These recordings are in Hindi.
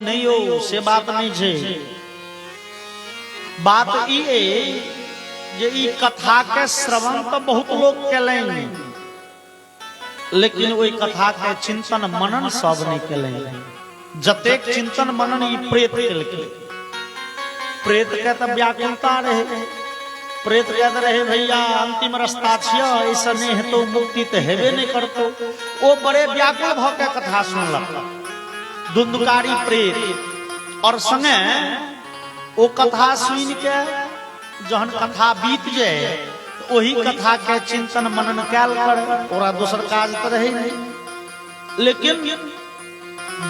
नहीं हो से बात नहीं छे। बात ये जे ई कथा के श्रवण तो बहुत लोग केलेंगे, लेकिन वही कथा के चिंतन मनन सब नहीं केलेंगे। जतेक चिंतन मनन ई प्रेत केलके। प्रेत के तो व्याकुलता रहे, प्रेत कहते रहे भैया अंतिम रास्ता छिया, ऐसा नहीं है तो मुक्ति तो हेबे नहीं करतो। वो बड़े व्याकुल भाव के कथा सुनलक धुंधकारी प्रेत, और संगे वो कथा सुन के जहन कथा बीत जाए वही कथा के चिंतन मनन कैल कर ओरा दूसर काज तो रहे नहीं। लेकिन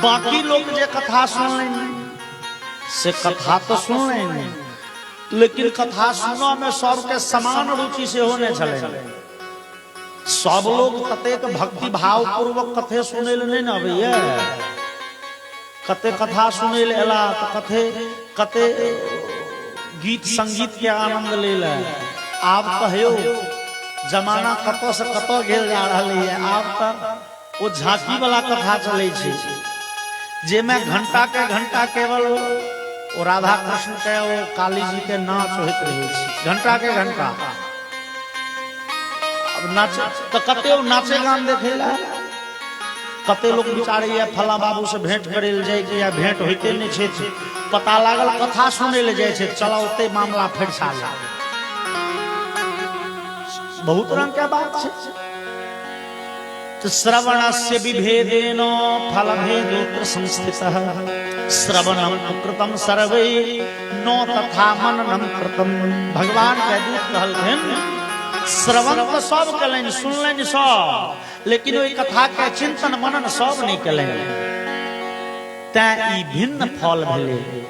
बाकी लोग जे कथा सुन लेंगे से कथा तो सुन लेंगे, लेकिन कथा सुनने में सबके समान रुचि से होने चले। सब लोग कतेक भक्ति भाव पूर्वक कथे सुने नहीं न भैया, कते कथा सुने एला तो कथे कते गीत संगीत के आनंद ले ले। आप कहो जमाना कतो से कतो घेर जा रहा है। आप तो वो झांकी वाला कथा चले छे जे में घंटा के घंटा केवल वो राधा कृष्ण के वो काली जी के नाच होते रहे, घंटा के घंटा। अब नाच तो कते नाचे गान देखेला, कते लोग बिचारे फला बाबू से भेंट करे ले जाए कि या भेंट होते नहीं छे, पता लागल कथा सुने ले जाए छे, चला ओते मामला फेर छाल। बहुत रंग के बात छे। तो श्रवणस्य विभेदेन फल भेदोत्र संस्थितः श्रवणम कृतम सर्वे नो तथा मननम कृतम। भगवान के दूत कहलखिन श्रवण तो सब कलें, सुनलें सब, लेकिन वही कथा के चिंतन मनन सब नहीं कलें। तै भिन्न फल भेले।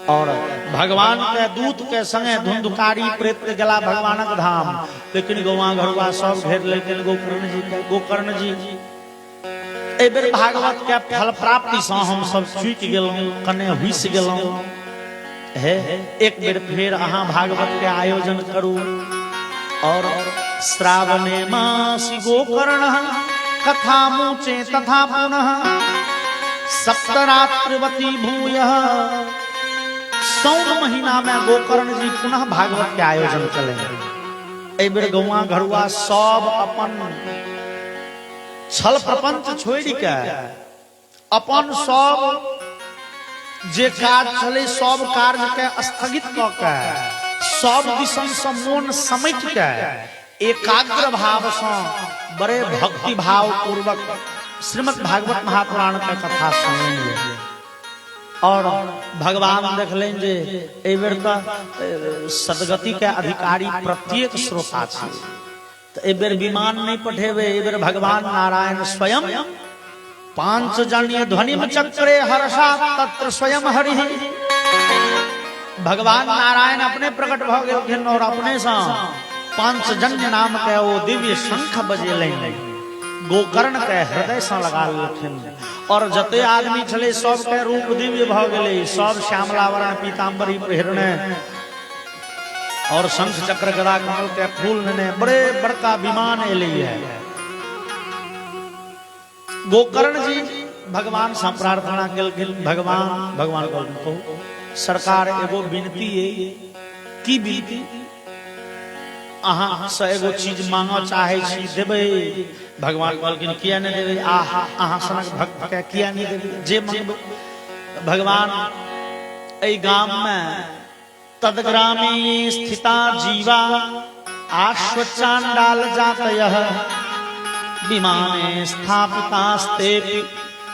और भगवान के दूत के संगे धुंधकारी प्रेत के गला भगवानक धाम, लेकिन गौवा घरुआ सब घेर लेकिन गोकर्ण जी ए बेर भागवत के फल प्राप्ति से हम सब चूक गेलौं, कने हुइस गेलौं। हे एक बेर फिर अहाँ भागवत के आयोजन करू। और श्रावणे मासी गोकर्ण कथा मुचे तथा पुनः सप्तरात्रिवती भूयः। सौन महीना में गोकर्ण जी पुनः भागवत के आयोजन करेंगे। ए बेर गौवा घरुआ सब अपन छल प्रपंच छोड़ के अपन सब जे काज चले सब कार्य के स्थगित क के सब दिशन से मन समेट के एकाग्र भाव से बड़े भक्ति भाव पूर्वक श्रीमद् भागवत महापुराण का कथा सुनेंगे। और भगवान देख लें जे ए बेर का सदगति के अधिकारी प्रत्येक श्रोता छे। तो ए बेर विमान नहीं पठेबे, ए बेर भगवान नारायण स्वयं 5 जन्य ध्वनि में चक्रे हर्षा तत्र स्वयं हरि। भगवान नारायण अपने प्रकट भ गेलखिन और अपने से 5 जन्य नाम के वो दिव्य शंख बजेलें, गोकर्ण के हृदय से लगा लेखिन। और जते आदमी छले सब के रूप दिव्य भ गेले, सब श्यामलावरण पीतांबरी पहिरने और शंख चक्र गदा कमल के फूल ने बड़े बड़का विमान एले है। गोकर्ण जी भगवान से प्रार्थना केलखिन, भगवान को सरकार एगो विनती है। की विनती? अहाँ से एगो चीज मांगो चाहे छी देबे। भगवान कहलखिन किया नहीं देबे? अहाँ सनक भक्त के किया नहीं देबे? जे मांगबे। भगवान ए गाम में तदग्रामे स्थिता जीवा आश्वचांडाल जातयः विमाने स्थापितास्ते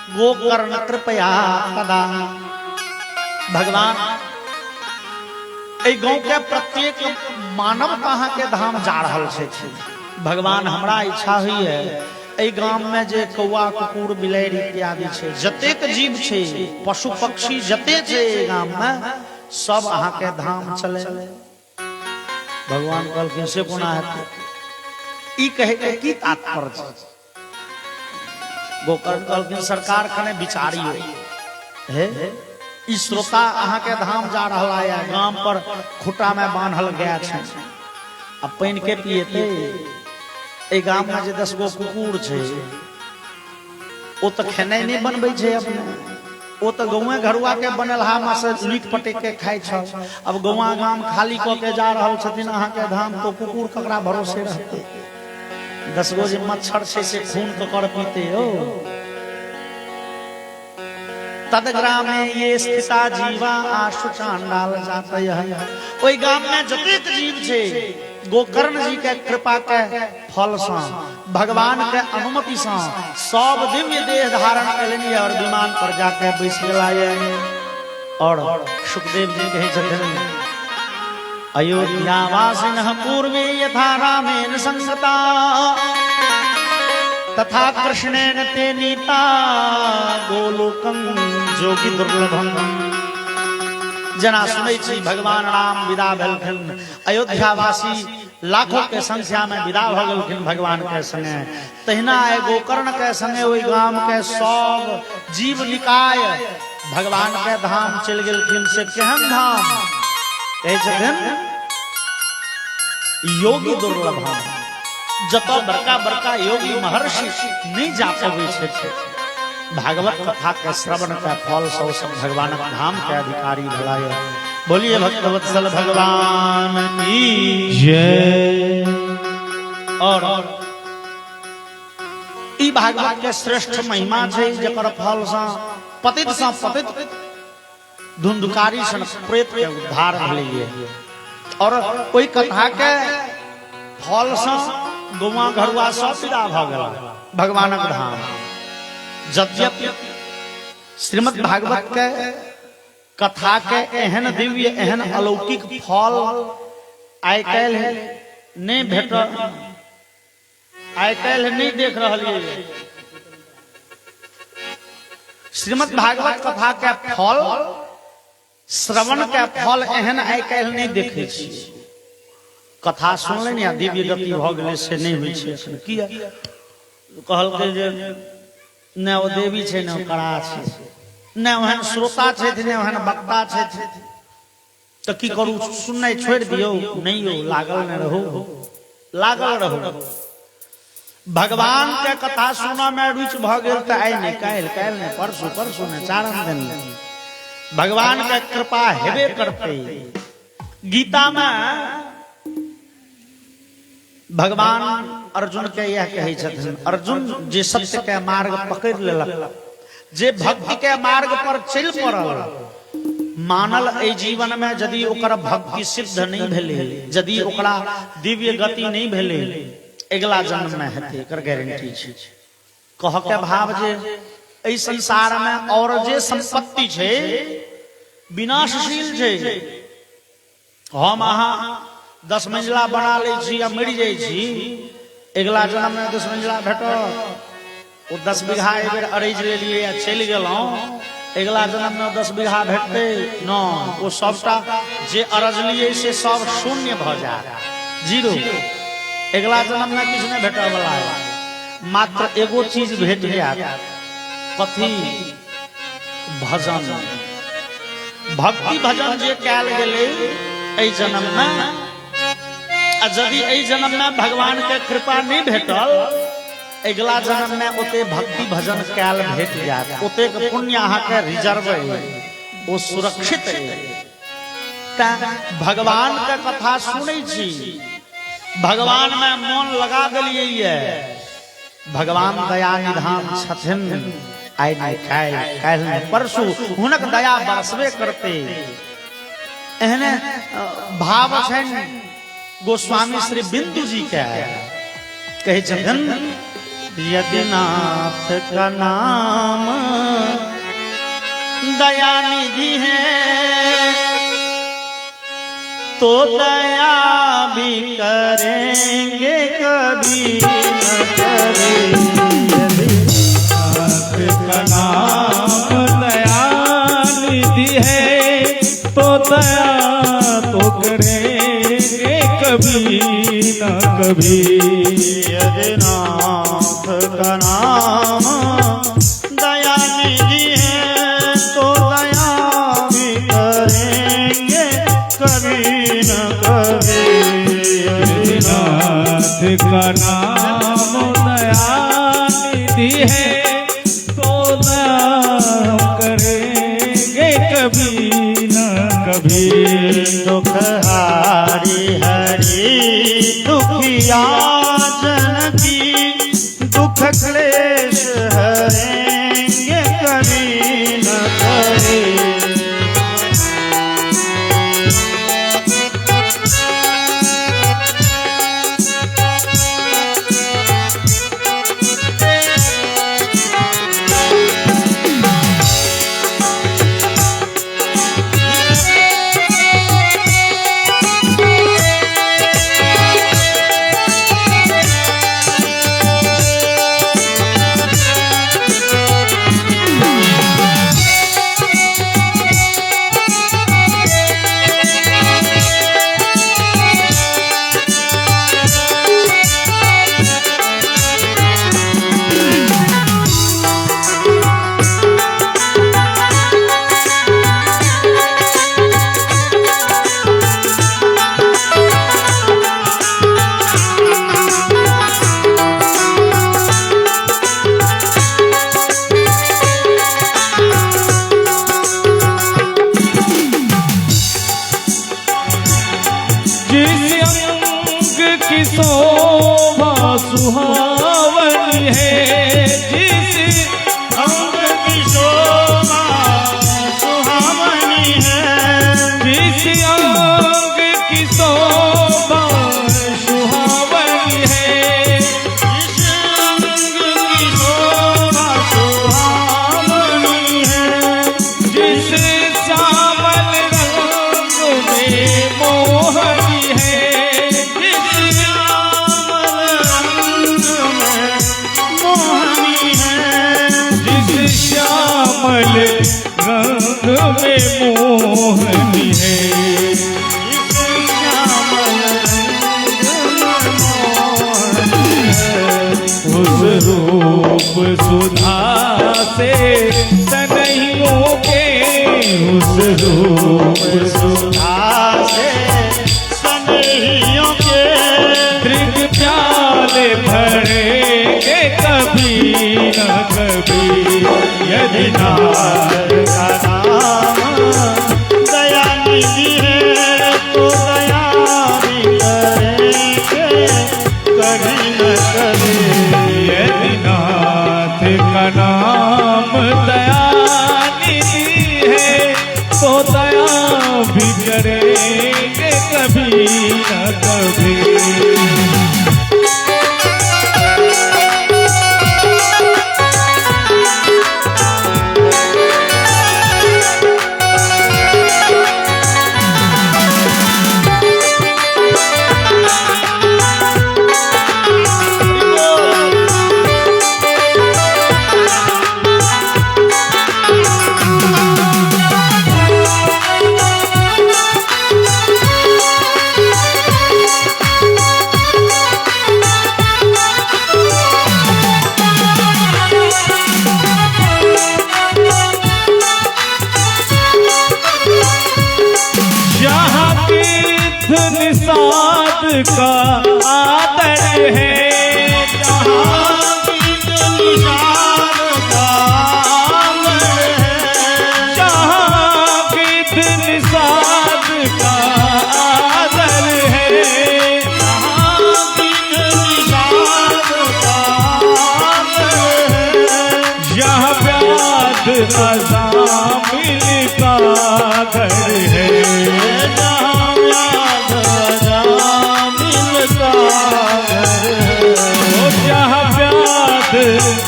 गोकर्ण कृपया तदा। भगवान ए गांव के प्रत्येक मानव कहाँ के धाम जा रहल छे। भगवान हमरा इच्छा हुई है ए गांव में जे कौआ कुकुर बिलाड़ि इत्यादि छे, जतेक जीव छे, पशु पक्षी जते छे ए गांव में सब अहाँ के धाम चले। भगवान कहलखिन से कोना है ई कहे के की तात्पर्य छे? गोकर्ण कहलखिन सरकार कने विचारियो। हे ई श्रोता अहाँ के धाम जा रहा है, गांव पर खुटा में बांधल गया छे, अब पानी के पिएते। ए गांव में जे 10 गो कुकुर छे ओ तो खेनाई नहीं बनबै छे अपने, वो तो गौए घरुआ के बनलहा में से लीट पटेक के खाई छ। अब गौआ गाम खाली क के जा रहल छथिन अहाँ के धाम, तो कुकुर ककरा भरोसे रहते। 10 गो जे मच्छर छे से खून ककर पीते हो। तदग्रामे ये स्थिता जीवा आशु चांडाल जाते है। ओई गाम में जतेक जीव छे गोकर्ण जी के कृपा के फल से भगवान के अनुमति से सब दिव्य देह धारण करेंगे और विमान पर जाके बैस गए। और सुखदेव जी कहे छथिन अयोध्यावासिनः पूर्वे यथा रामेण संगता तथा कृष्णेन ते नीता गोलोकं जोगी दुर्लभम। जना सुनै छी भगवान राम विदा भेलखिन, अयोध्यावासी लाखों के संख्या में विदा भ गेलखिन भगवान के संगे। तहिना आए गोकर्ण के संगे ओई गाम के सब जीव निकाय भगवान के धाम चल गेलखिन। से केहन धाम कहे छथिन योगी दुर्लभम। जत बड़का बड़का योगी महर्षि नहीं जा पावे छे। भागवत कथा के श्रवण का फल सौ सब भगवान धाम के अधिकारी भलाय। बोलिए भक्तवत्सल भगवान की जय। और ई भागवत के श्रेष्ठ महिमा छे जकर फल से पतित धुंधुकारी सन प्रेत के उद्धार भेलैये। और कोई कथा के फल से गौआ घरुआ सब विदा भ गेल भगवानक धाम। यद्यपि श्रीमद् भागवत के कथा के एहन दिव्य एहन अलौकिक फल आइ काल्हि नहीं भेट, आइ काल्हि नहीं देख रहलिए। श्रीमद् भागवत कथा के फल श्रवण के फल एहन आइ काल्हि नहीं देखे छी। कथा सुनलनि या दिव्य गति भ गेलै से नहीं होइ छै। किया कहलकै जे ने ओ देवी छै ने कड़ा छै, ने ओहन श्रोता छै ने ओहन वक्ता छै, तो की करू सुननाइ छोड़ दियो। नहीं हो लागल न रहो, लागल रहो। भगवान के कथा सुना में रुचि भ गेल त आइ नहीं काल्हि, काल्हि नहीं परसू, परसू नहीं चारण दिन भगवान के कृपा हेबे करते। गीता में भगवान अर्जुन के यह कहे छथिन, अर्जुन जे सत्य के मार्ग पकड़ लेलक, जे भक्ति के मार्ग पर चल पड़ल, मानल ए जीवन में यदि ओकर भक्ति सिद्ध नहीं भेले, यदि ओकरा दिव्य गति नहीं भेले, अगला जन्म में हेते एकर गारंटी छै। कह के भाव जे ए संसार में और जे संपत्ति छै विनाशशील छै। हम अहाँ 10 मंजिला बना ले छी या मर जाय छी, अगला जन्म में 10 मंजिला भेटत। वो 10 बीघा एक बेर अरैज ले लिए या चल गेलौं, अगला जन्म में 10 बीघा भेटते न। वो सबटा जे अरजलिए से सब शून्य भ जाए, जीरो। अगला जन्म में किछ नहीं भेटय वाला है। मात्र एगो चीज भेट जायत, कथी? भजन। भक्ति भजन जे कैल गेले एहि जन्म में, यदि एहि जन्म में भगवान के कृपा नहीं भेटल, अगला जन्म में ओते भक्ति भजन कैल भेट जायत। ओते के पुण्य अहाँ के रिजर्व है, वो सुरक्षित है। भगवान के कथा सुनै छी, भगवान में मन लगा देलिए, भगवान दया निधान छथिन। आइ नहीं काल्हि, काल्हि नहीं परसू हुनक दया बरसबे करते। एहने भाव छनि गोस्वामी श्री बिंदु जी के, कहे छथिन यदि नाथ का नाम दया निधि है तो दया भी करेंगे कभी न करेंगे। का नाम दया निधि है तो दया तो करेंगे कभी न कभी। यदि नाथ का नाम दया निधि है तो दया भी करेंगे कभी न कभी। यदि नाथ का नाम दया निधि है तो दया करें सुहावनी है। जिस अंग की शोभा सुहावनी है, जिस अंग की शोभा सुहावनी है। जिस अंग की शोभा सुहावनी है, जिस श्यामल रंग में मोहनी है। जिस श्यामल रंग में मोहनी है, जिस श्यामल रंग में मोहनी है। जिस श्यामल रंग में मोहनी है, उस रूप सुधा से तनहियों के, उस रूप सुधा से सनहियों के दृग प्याले भरेंगे कभी न कभी। यदि नाथ का नाम दया निधि है, तो दया भी करेंगे कभी न कभी। यदि नाथ का नाम दया निधि है, तो दया भी करेंगे कभी न कभी। निषाद का आदर है, जहाँ निषाद का आदर है, जहाँ निषाद का आदर है। जहाँ निषाद का आदर है, यहाँ व्याध अज़ामिल का घर है। जहाँ व्याध अज़ामिल का घर है, जहाँ व्याध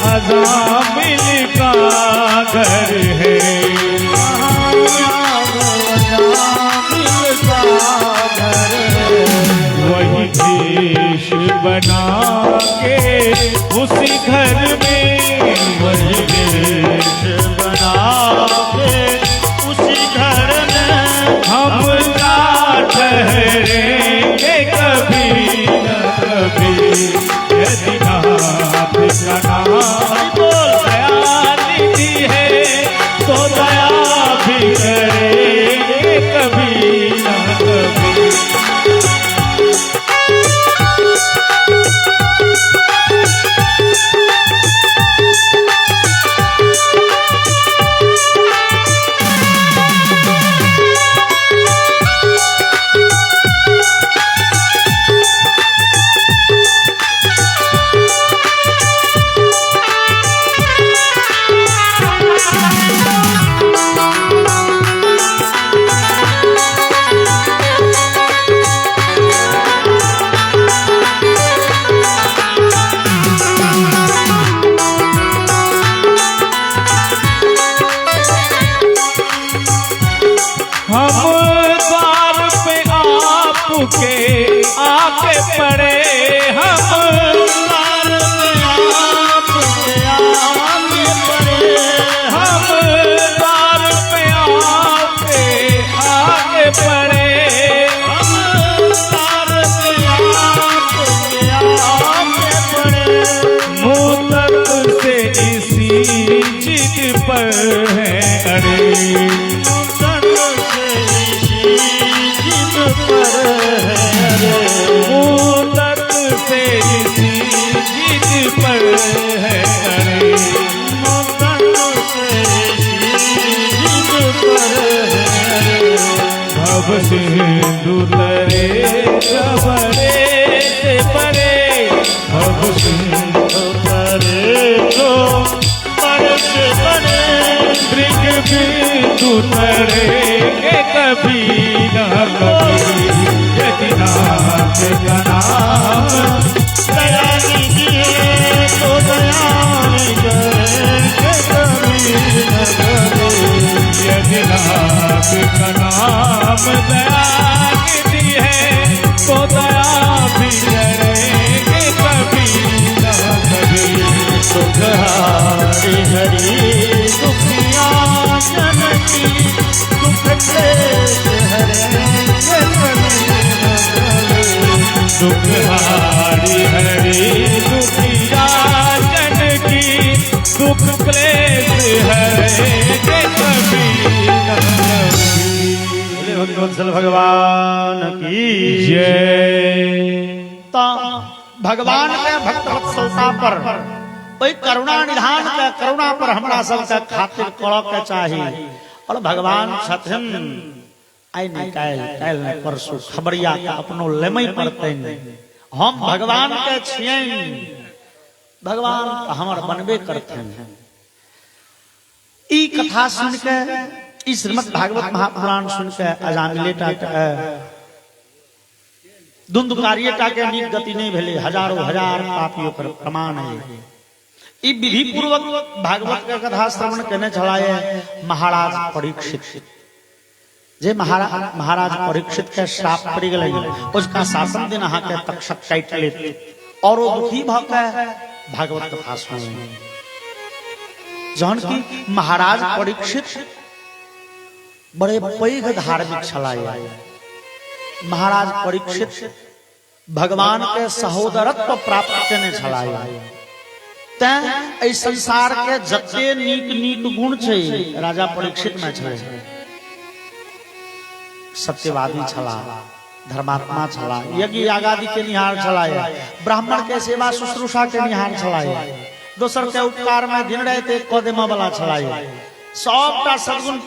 अज़ामिल का घर है। जहाँ व्याध अज़ामिल का घर है, वही देश बना के उसी घर में, वही देश बना के उसी घर में हम जा ठहरेंगे कभी न कभी। यदि नाथ का नाम दया निधि है, तो दया भी करेंगे कभी न कभी। के आके पड़े हम द्वार पे आपके आके पड़े, हम द्वार पे आके पड़े हम द्वार पे आपके पड़े, मुँह तक से इसी जिद पर है अड़े, तन से इसी जिद पर है मुँह तक से इसी जिद पर है अड़े, तन से इसी जिद पर है। भव सिंधु तरे सबरे से परे, भव सिंधु तरे तो बरस बने मृग बिंदु तरेंगे कभी न कभी यदि नाथ का नाम दया कीजिए तो दया करेंगे कभी न कभी यदि नाथ का नाम दया कीजिए तो दया भी करेंगे कभी न कभी सुख हरि हरि दुखिया जननी दुख क्लेश हरेंगे कभी न कभी दुख हरि हरि दुखिया जननी दुख क्लेश हरेंगे कभी न कभी। भक्तवत्सल भगवान की जय। तो भगवान के भक्तवत्सलता पर कोई करुणा निधान के करुणा पर हमरा सबके खातिर करऽ के चाही। और भगवान छथिन आइ नहीं काल्हि नहीं परसू खबरिया के अपनो लेमई पड़ते हम भगवान के छियै भगवान हमर बनबे करथिन। ई कथा सुन के ई श्रीमद् भागवत महापुराण सुन के अजामिलेटा के दुंदुकारियटा के नीक गति नहीं भेले हजारों हजार पापियों पर प्रमाण है। ई विधि पूर्वक भागवत के कथा श्रवण करने चलाए महाराज परीक्षित जे महाराज परीक्षित के श्राप पड़ गए उसका शासन दिन अहाँ के तक्षक काट ले और वो दुखी भ के भागवत कथा सुने जौन की महाराज परीक्षित बड़े पैघ धार्मिक छलाए। महाराज परीक्षित भगवान के सहोदरत्व प्राप्त करने छलाए तै संसार के जते नीक नीक गुण छे राजा परीक्षित में छे। सत्यवादी छला धर्मात्मा छला यज्ञ यागादि के निहार छलाए ब्राह्मण के सेवा शुश्रूषा के निहार छलाए दोसर के उपकार में दिन रात कदम वाला छलाए सबटा सद्गुण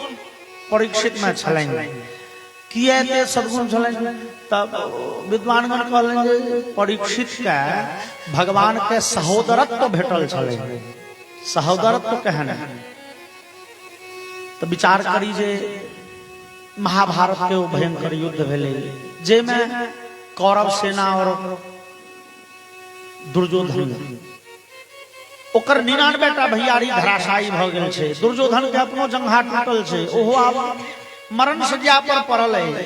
परीक्षित में छलें। किए ते सद्गुण छलें तब विद्वानगण कहलें परीक्षित के भगवान के सहोदरत्व भेटल छलें। सहोदरत्व कहन तो विचार करी जे महाभारत के वो भयंकर युद्ध भेले जे में कौरव सेना और दुर्योधन ओकर 99टा भैयारी धराशायी भ गेल छे। दुर्योधन के अपनो जंघा टूटल छे ओहो आब मरण सज्जा पर पड़ल है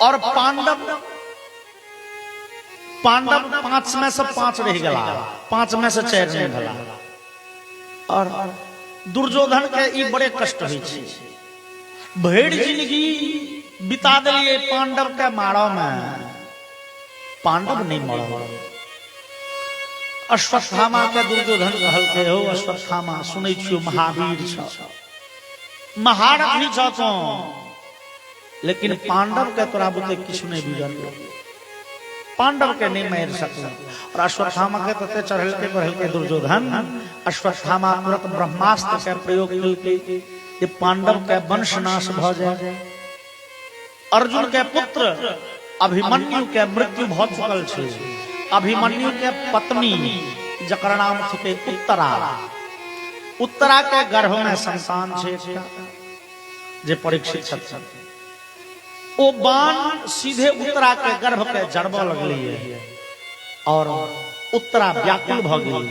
और पांडव 5 में से 5 रह गला 5 में से 4 नहीं भला और दुर्योधन के ई बड़े कष्ट हुई छे। भेड़ जिंदगी बिता दिलिए पांडव के मारो में पांडव नहीं मरो। अश्वत्थामा के दुर्योधन कहलके हो अश्वत्थामा सुनै छियो महावीर छ महारथी छ तो लेकिन पांडव के तोरा बुते किछु नहीं बिगड़ पांडव के नहीं मार सकल और अश्वत्थामा के तते चढ़लके दुर्योधन अश्वत्थामा तुरंत ब्रह्मास्त्र के प्रयोग कलके ये पांडव के वंश नाश भ जाए। अर्जुन के पुत्र अभिमन्यु के मृत्यु भ चुकल छे। अभिमन्यु के पत्नी जकर नाम थे उत्तरा के गर्भ में संतान छे जे परीक्षित छथि ओ बाण सीधे उत्तरा के गर्भ के जड़ब लगली है और उत्तरा व्याकुल भ गेल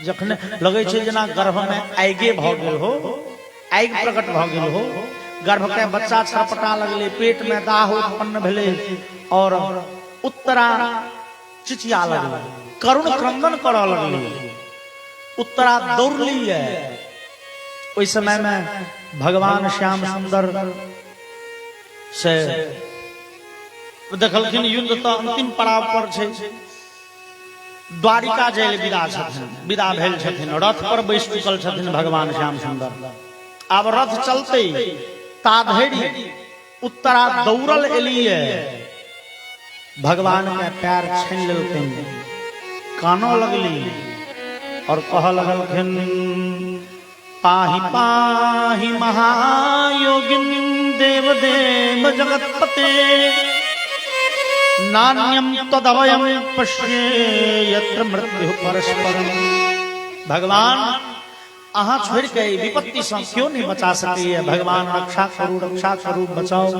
जखने लगे छे जना गर्भ में आगे भ गेल हो आग प्रकट भ गेल हो गर्भ के बच्चा छटपटा लगले पेट में दाह उत्पन्न भेले और उत्तरा चिचिया लगली करुण क्रंदन करऽ लगली। उत्तरा दौड़ली है उस समय में भगवान श्याम सुंदर से देखलखिन युद्ध तो अंतिम पड़ाव पर छे। द्वारिका जेल विदा भेल छथिन रथ पर बैस चुकल छथिन भगवान श्याम सुंदर। अब रथ चलते ताधेरी उत्तरा दौड़ल एलिए भगवान के पैर छीन लेलखिन कानो लगली और कह लगलखिन पाहि पाहि महायोगिन देव देव जगतपते नान्यम तदवयम पश्ये यत्र मृत्यु परस्परम। भगवान अहाँ छोड़ के विपत्ति से क्यों नहीं बचा सके? भगवान रक्षा करू बचाओ।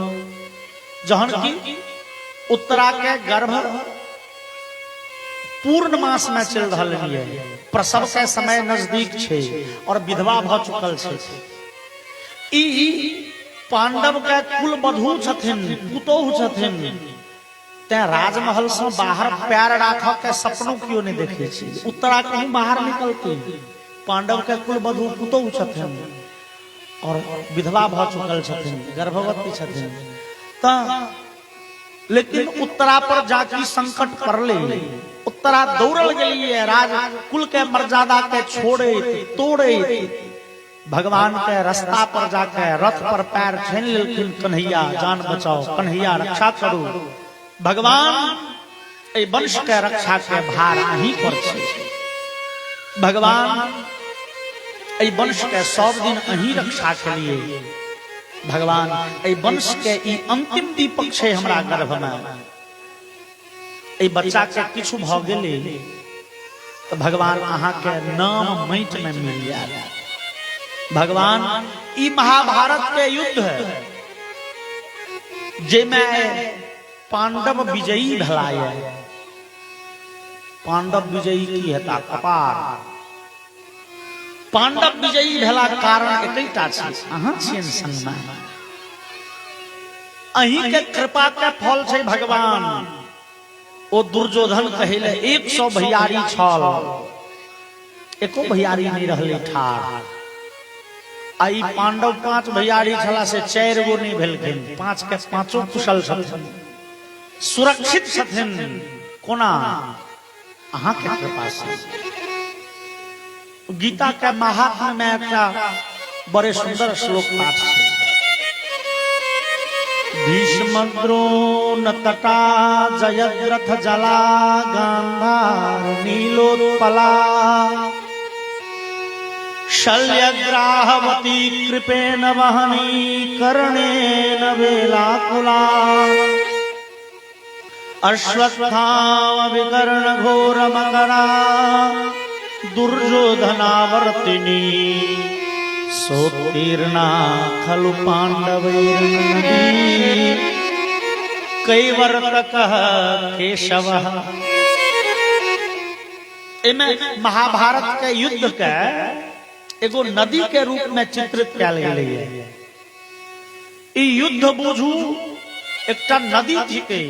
जहन की उत्तरा के गर्भ पूर्णमास में चल रहा है, प्रसव के समय नजदीक छे और विधवा भ चुकल छे। ई पांडव के कुल बधू छथिन, पुतोहु छथिन, ते राजमहल से बाहर पैर राख के सपनों क्यों नहीं देखे छी? उत्तरा कहीं बाहर निकलती, पांडव के कुल बधू पुतोहु छथिन और विधवा भ चुकल छथिन, गर्भवती छथिन। लेकिन उत्तरा पर जाकी संकट पड़ले, उत्तरा दौड़ल गई है, राज कुल के मर्यादा के छोड़े तोड़े भगवान के रास्ता पर जाके रथ पर पैर छीन लेकिन कन्हैया जान बचाओ, कन्हैया रक्षा करू। भगवान ए वंश के रक्षा के भार अहीं पर छे। भगवान ए वंश के 100 दिन अहीं रक्षा के लिए। भगवान ए वंश के ई अंतिम दीपक छे हमरा गर्भ में। ए बच्चा के किछु भ गेले तो भगवान अहाँ के नाम माटि में मिल जाए। भगवान ई महाभारत के युद्ध है जे में पांडव विजयी भलाय। पांडव विजयी की हेता कपार। पांडव विजयी भेला कारण एकैटा छै, अहाँ छियन संग में। अहीं के कृपा के फल छै भगवान। ओ दुर्योधन कहेले 100 भैयारी छल, एको भैयारी नहीं रहले ठाड़। आई पांडव 5 भैयारी छला से 4 गो नहीं भेलखिन, 5 के 5 कुशल छथिन, सुरक्षित छथिन। कोना? अहाँ के कृपा से। गीता के महात्म्य में एक बड़े सुंदर श्लोक पाठ है। भीष्म द्रोण तटा जयद्रथ जला गांधार नीलोत्पला शल्यग्राहवती कृपेण वहनी कर्णेन वेलाकुला अश्वत्थामा विकर्ण घोर मकरा दुर्योधनावर्तिनी सोत्तीर्णा खलु पांडवैर्नदी कैवर्तकः केशवः। इमे महाभारत के युद्ध के एगो नदी के रूप में चित्रित कयल गेलै है। ई युद्ध बुझू एकटा नदी थिके,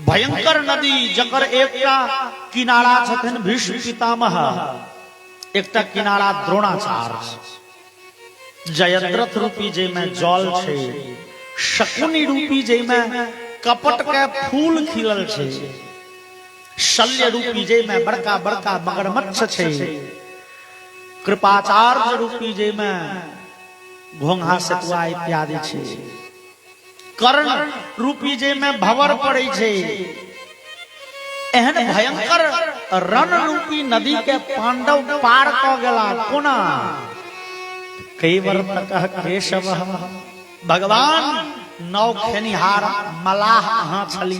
भयंकर नदी जकर एकटा किनारा छथिन भीष्म पितामह, एकटा किनारा द्रोणाचार्य। जयद्रथ रूपी जे में जल छे, शकुनी रूपी जे में कपट के फूल खिलल छे, शल्य रूपी जे में बड़का बड़का मगरमच्छ छे, कृपाचार्य रूपी जे में घोंघा सेतुआ इत्यादि छे, कर्ण रूपी जे में भंवर पड़े छे। एहन भयंकर रण रूपी नदी के पांडव पार क गेला। कोना? कैवर्तकः केशवः। भगवान नौ खेनिहार मलाह अहाँ छली।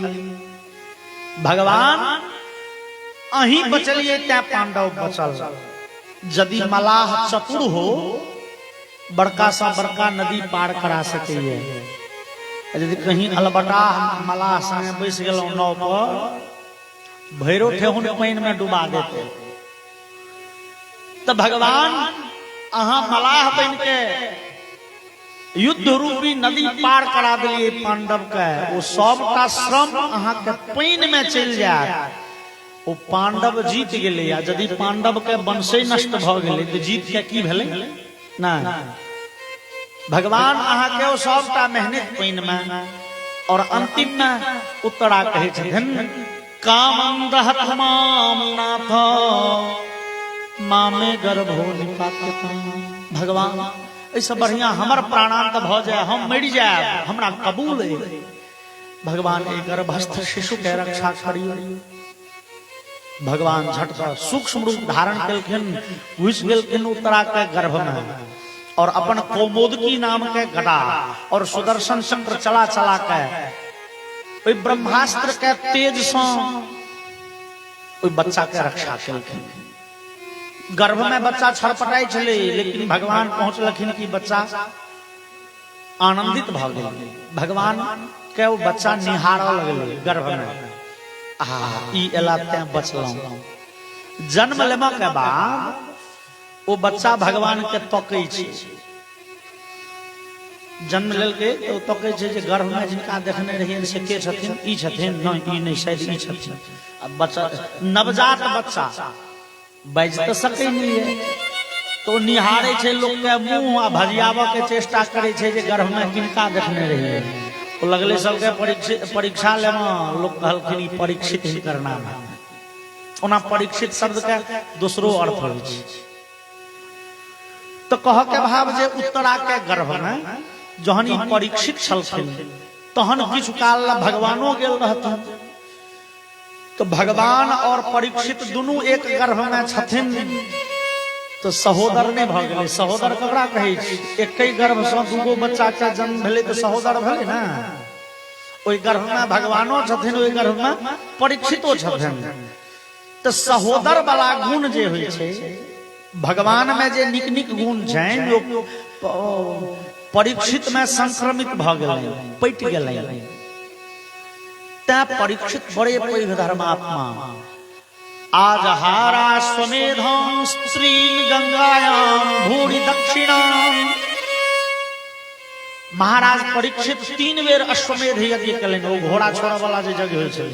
भगवान अहीं बचलिए ते पांडव बचल। यदि मलाह चतुर हो, बड़का सा बड़का नदी पार करा सके। यदि कहीं अलबटा मलाह संगे बैस गेलौं नाव पर, भैरो ठेहुन पानी में डुबा देते। तो भगवान अहाँ मलाह बन के युद्ध रूपी नदी पार करा दिलिए पांडव के। वो सबटा श्रम अहाँ के पानी में चल जाए। वो पांडव जीत गेले। यदि पांडव के वंशे नष्ट भ गेले तो जीत के की भेले? ना। भगवान अहाँ के सबटा मेहनत पानी में और अंतिम में उत्तरा कहे छथिन कामं दहत माम नाथ मामे गर्भो निपात्यता। भगवान ऐसा बढ़िया हमर प्राणांत भ जाए, हम मर जाए, हमरा कबूल है। भगवान एक गर्भस्थ शिशु के रक्षा करियो। भगवान झटका सूक्ष्म रूप धारण केलखिन, घुस गेलखिन उत्तरा के गर्भ में और अपन कौमोदकी नाम के गदा और सुदर्शन चक्र चला चला के ओई ब्रह्मास्त्र के तेज से ओई बच्चा के रक्षा केलखिन। गर्भ में बच्चा छरपटाई छले, लेकिन भगवान पहुंचलखिन कि बच्चा आनंदित भ गेल। भगवान के वो बच्चा निहारऽ लगले गर्भ में, ई एला ते बचलौं। जन्म लेबा के बाद वो बच्चा भगवान के तकै छै। जन्म लेलकै तो तकै छै जे गर्भ में जिनका देखने रहिए से के छथिन, ई छथिन, नहीं ई नहीं, शायद ई छथिन। अब बच्चा नवजात बच्चा बाजि तऽ सकै नहीं है, तो निहारे छै लोग के मुंह आ भजियाबऽ के चेष्टा करे छै जे गर्भ में किनका देखने रहिए। तो लगले सबके परीक्षा लेमा, लोग कहलखिन ई परीक्षित हिनकर नाम है। ओना परीक्षित शब्द के दूसरो अर्थ होइ छै। तो कह के भाव जे उत्तरा के गर्भ में जहन ई परीक्षित छलखिन तहन किछु काल भगवानो गेल रहथिन। तो भगवान और परीक्षित दुनू एक गर्भ में छथिन, तो सहोदर नहीं भ गेलै। सहोदर ककरा कहै छै? एकै गर्भ से दूगो बच्चा के जन्म भेलै तो सहोदर भेलै ना। ओई गर्भ में भगवानो छथिन, ओई गर्भ में परीक्षितो छथिन। तो सहोदर वाला गुण जे होइ छै भगवान में, जे निक निक गुण छनि ओ परीक्षित में संक्रमित भ गेलै, पैट गेलै। तैं परीक्षित बड़े पैघ धर्मात्मा। आज हारा स्वमेधं स्त्री गंगायां भूरि दक्षिणाम। महाराज परीक्षित 3 बेर अश्वमेध यज्ञ कलेन। वो घोड़ा छोड़ा वाला जे यज्ञ होइ छै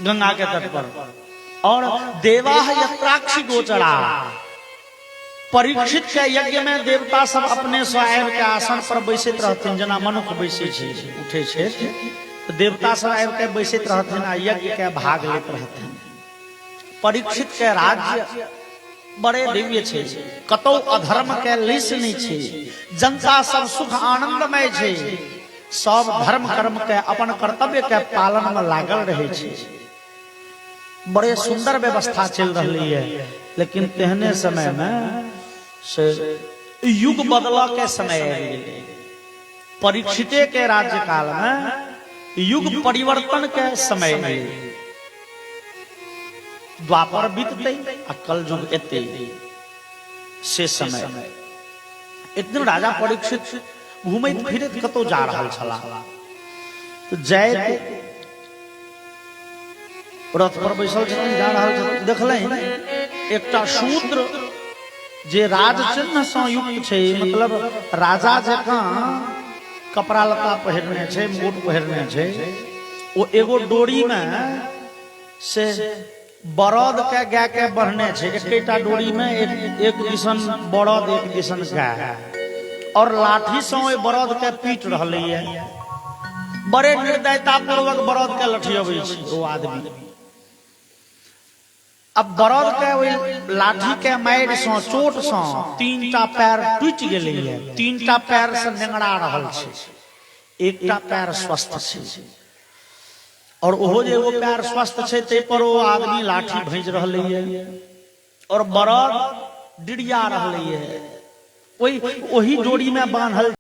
गंगा के तट पर। और देवाह यत्राक्षी गोचरा। परीक्षित के यज्ञ में देवता सब अपने स्वयं के आसन पर बैसित रहथिन, जना मनुष्य बैसे छै, उठे छै। तो देवता सब आबि के बैसित रहथिन आ यज्ञ के भाग लेत रहथिन। परीक्षित के राज्य बड़े दिव्य छै, कतौ अधर्म के लिस नहीं छै। जनता सब सुख आनंदमय छै, सब धर्म कर्म के अपन कर्तव्य के पालन में लागल रहे छै। बड़े सुंदर व्यवस्था चल रही है। लेकिन तेहने समय में से युग बदला के समय परीक्षिते के राज्य काल में युग परिवर्तन के समय में द्वापर बीतते आ कल युग एते से समय। एक दिन राजा परीक्षित घूमैत फिरैत कतौ जा रहल छलाह। तो जाइत रथ पर बैसल छथिन, जा रहल छथिन, देखलनि एकटा शूद्र जे राज चिन्ह सँ युक्त छै, मतलब राजा जकां कपड़ा लत्ता पहिरने छै, मुकुट पहिरने छै। ओ एगो डोरी में से बरद के गाय के बढ़ने छै। एकेटा डोरी में एक दिसन बरद एक दिसन गाय, और लाठी से ओइ बरद के पीट रहलै है। बड़े निर्दयता पूर्वक बरद के लठियबै छै ओ आदमी। अब बरद के ओइ लाठी के मारि से, चोट से 3टा पैर टूटि गेलै है। 3टा पैर से नेंगड़ा रहल छै, एकटा पैर स्वस्थ छै। और ओहो जे एगो पैर स्वस्थ छै तै पर ओ आदमी लाठी भेज रहलै है, और बरद डिड़िया रहलै है। ओही डोरी में बांधल